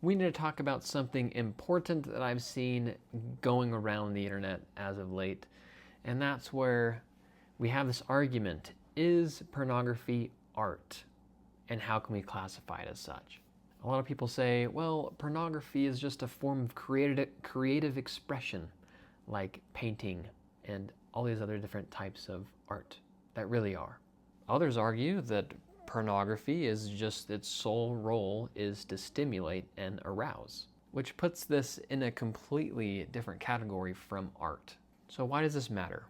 we need to talk about something important that I've seen going around the internet as of late, and that's where we have this argument: is pornography art, and how can we classify it as such? A lot of people say, well, pornography is just a form of creative expression, like painting and all these other different types of art that really are. Others argue that pornography is just, its sole role is to stimulate and arouse, which puts this in a completely different category from art. So why does this matter?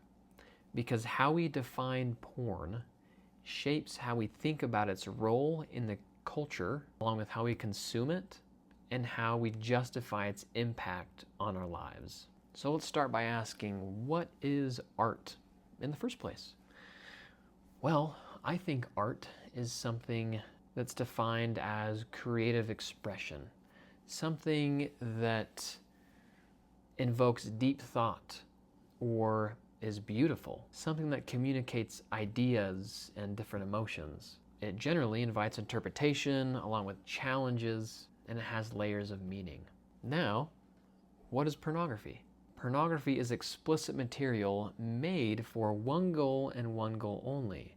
Because how we define porn shapes how we think about its role in the culture, along with how we consume it and how we justify its impact on our lives. So let's start by asking, what is art in the first place? Well, I think art is something that's defined as creative expression, something that invokes deep thought or is beautiful, something that communicates ideas and different emotions. It generally invites interpretation along with challenges, and it has layers of meaning. Now, what is pornography? Pornography is explicit material made for one goal and one goal only.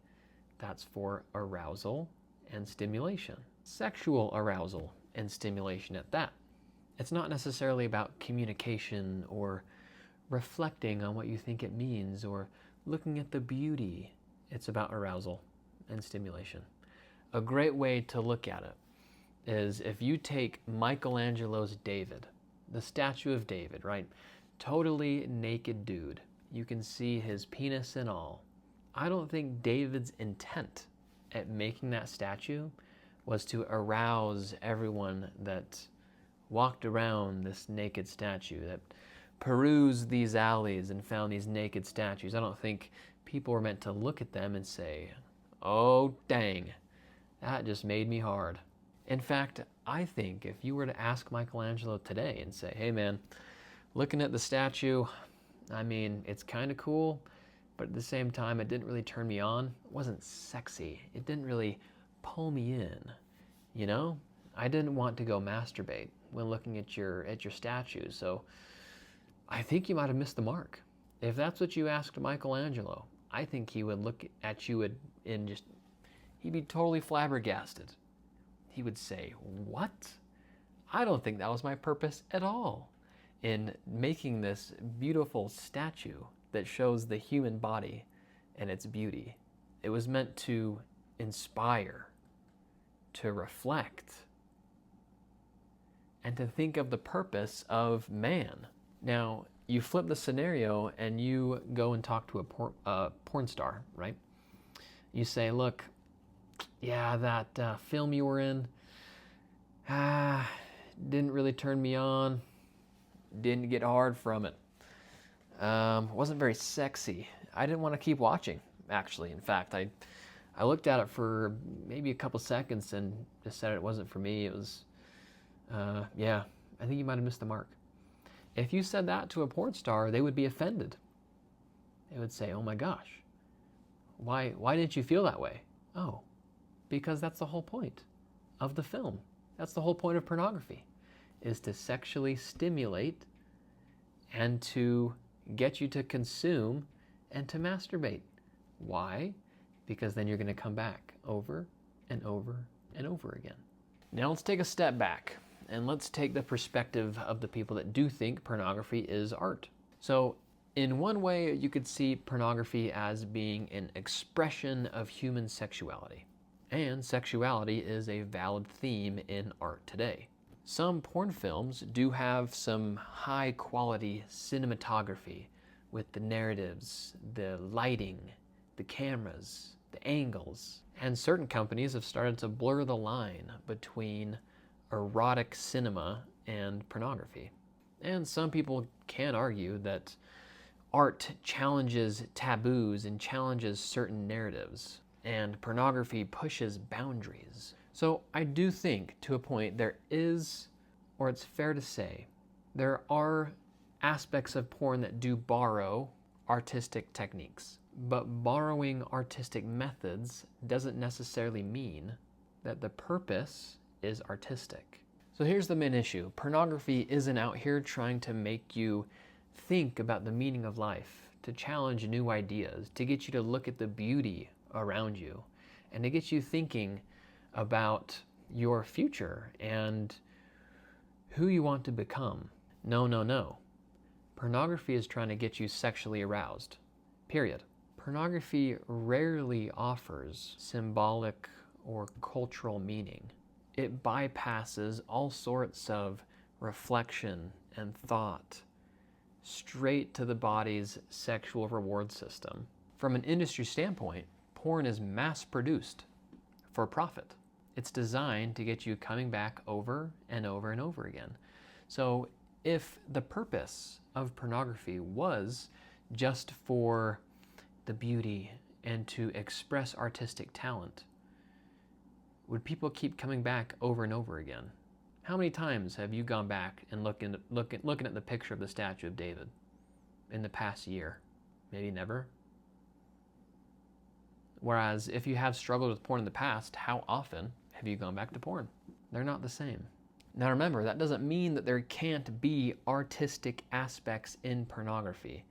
That's for arousal and stimulation. Sexual arousal and stimulation at that. It's not necessarily about communication or reflecting on what you think it means or looking at the beauty. It's about arousal and stimulation. A great way to look at it is if you take Michelangelo's David, the statue of David, right? Totally naked dude. You can see his penis and all. I don't think David's intent at making that statue was to arouse everyone that walked around this naked statue, that perused these alleys and found these naked statues. I don't think people were meant to look at them and say, oh dang, that just made me hard. In fact, I think if you were to ask Michelangelo today and say, hey man, looking at the statue, I mean, it's kind of cool, but at the same time, it didn't really turn me on. It wasn't sexy. It didn't really pull me in, you know? I didn't want to go masturbate when looking at your statue, so I think you might have missed the mark. If that's what you asked Michelangelo, I think he would look at you and just, he'd be totally flabbergasted. He would say, what? I don't think that was my purpose at all in making this beautiful statue that shows the human body and its beauty. It was meant to inspire, to reflect, and to think of the purpose of man. Now, you flip the scenario and you go and talk to a porn star, right? You say, look, yeah, that film you were in, didn't really turn me on, didn't get hard from it. Wasn't very sexy. I didn't want to keep watching, actually. In fact, I looked at it for maybe a couple seconds and decided it wasn't for me. It was, yeah, I think you might have missed the mark. If you said that to a porn star, they would be offended. They would say, oh my gosh, why didn't you feel that way? Oh, because that's the whole point of the film. That's the whole point of pornography, is to sexually stimulate and to get you to consume and to masturbate. Why? Because then you're going to come back over and over and over again. Now let's take a step back and let's take the perspective of the people that do think pornography is art. So in one way, you could see pornography as being an expression of human sexuality. And sexuality is a valid theme in art today. Some porn films do have some high quality cinematography with the narratives, the lighting, the cameras, the angles. And certain companies have started to blur the line between erotic cinema and pornography. And some people can argue that art challenges taboos and challenges certain narratives, and pornography pushes boundaries. So I do think, to a point, there is, or it's fair to say, there are aspects of porn that do borrow artistic techniques. But borrowing artistic methods doesn't necessarily mean that the purpose is artistic. So here's the main issue. Pornography isn't out here trying to make you think about the meaning of life, to challenge new ideas, to get you to look at the beauty around you, and to get you thinking about your future and who you want to become. No, no, no. Pornography is trying to get you sexually aroused. Period. Pornography rarely offers symbolic or cultural meaning. It bypasses all sorts of reflection and thought straight to the body's sexual reward system. From an industry standpoint, porn is mass-produced for profit. It's designed to get you coming back over and over and over again. So if the purpose of pornography was just for the beauty and to express artistic talent, would people keep coming back over and over again? How many times have you gone back and looking at the picture of the statue of David in the past year? Maybe never. Whereas if you have struggled with porn in the past, how often have you gone back to porn? They're not the same. Now remember, that doesn't mean that there can't be artistic aspects in pornography,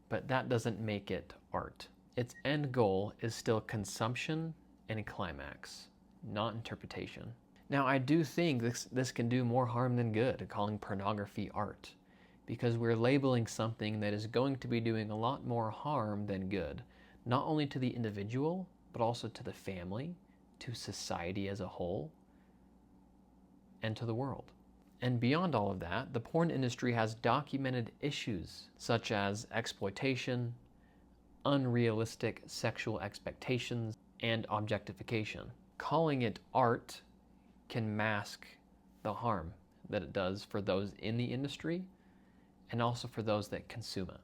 but that doesn't make it art. Its end goal is still consumption and climax, not interpretation. Now I do think this can do more harm than good, calling pornography art, because we're labeling something that is going to be doing a lot more harm than good, not only to the individual, but also to the family, to society as a whole, and to the world. And beyond all of that, the porn industry has documented issues such as exploitation, unrealistic sexual expectations, and objectification. Calling it art can mask the harm that it does for those in the industry and also for those that consume it.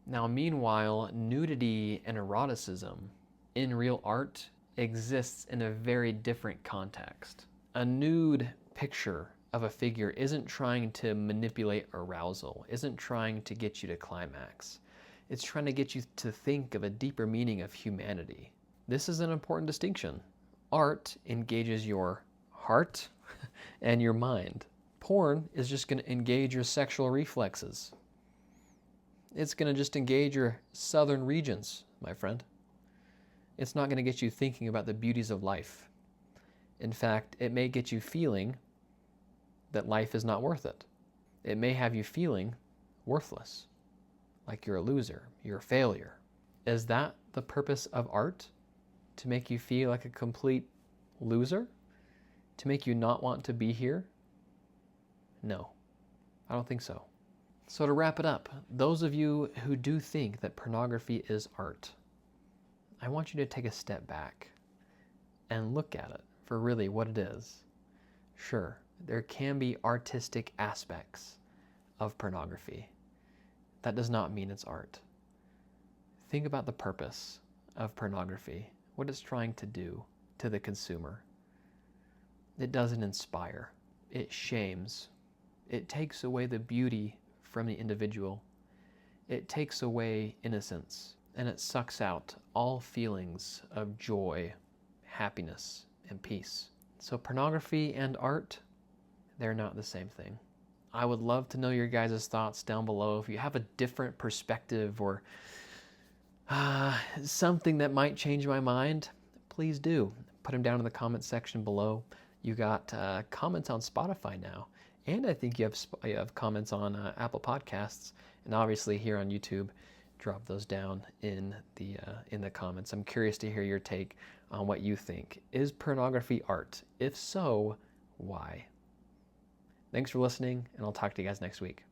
Now, meanwhile, nudity and eroticism in real art exists in a very different context. A nude picture of a figure isn't trying to manipulate arousal, isn't trying to get you to climax. It's trying to get you to think of a deeper meaning of humanity. This is an important distinction. Art engages your heart and your mind. Porn is just going to engage your sexual reflexes. It's going to just engage your southern regions, my friend. It's not going to get you thinking about the beauties of life. In fact, it may get you feeling that life is not worth it. It may have you feeling worthless, like you're a loser, you're a failure. Is that the purpose of art? To make you feel like a complete loser? To make you not want to be here? No, I don't think so. So to wrap it up, those of you who do think that pornography is art, I want you to take a step back and look at it for really what it is. Sure, there can be artistic aspects of pornography. That does not mean it's art. Think about the purpose of pornography, what it's trying to do to the consumer. It doesn't inspire. It shames. It takes away the beauty from the individual. It takes away innocence, and it sucks out all feelings of joy, happiness, and peace. So pornography and art, they're not the same thing. I would love to know your guys' thoughts down below. If you have a different perspective or something that might change my mind, please do. Put them down in the comments section below. You got comments on Spotify now, and I think you have comments on Apple Podcasts, and obviously here on YouTube. Drop those down in the comments. I'm curious to hear your take on what you think. Is pornography art? If so, why? Thanks for listening, and I'll talk to you guys next week.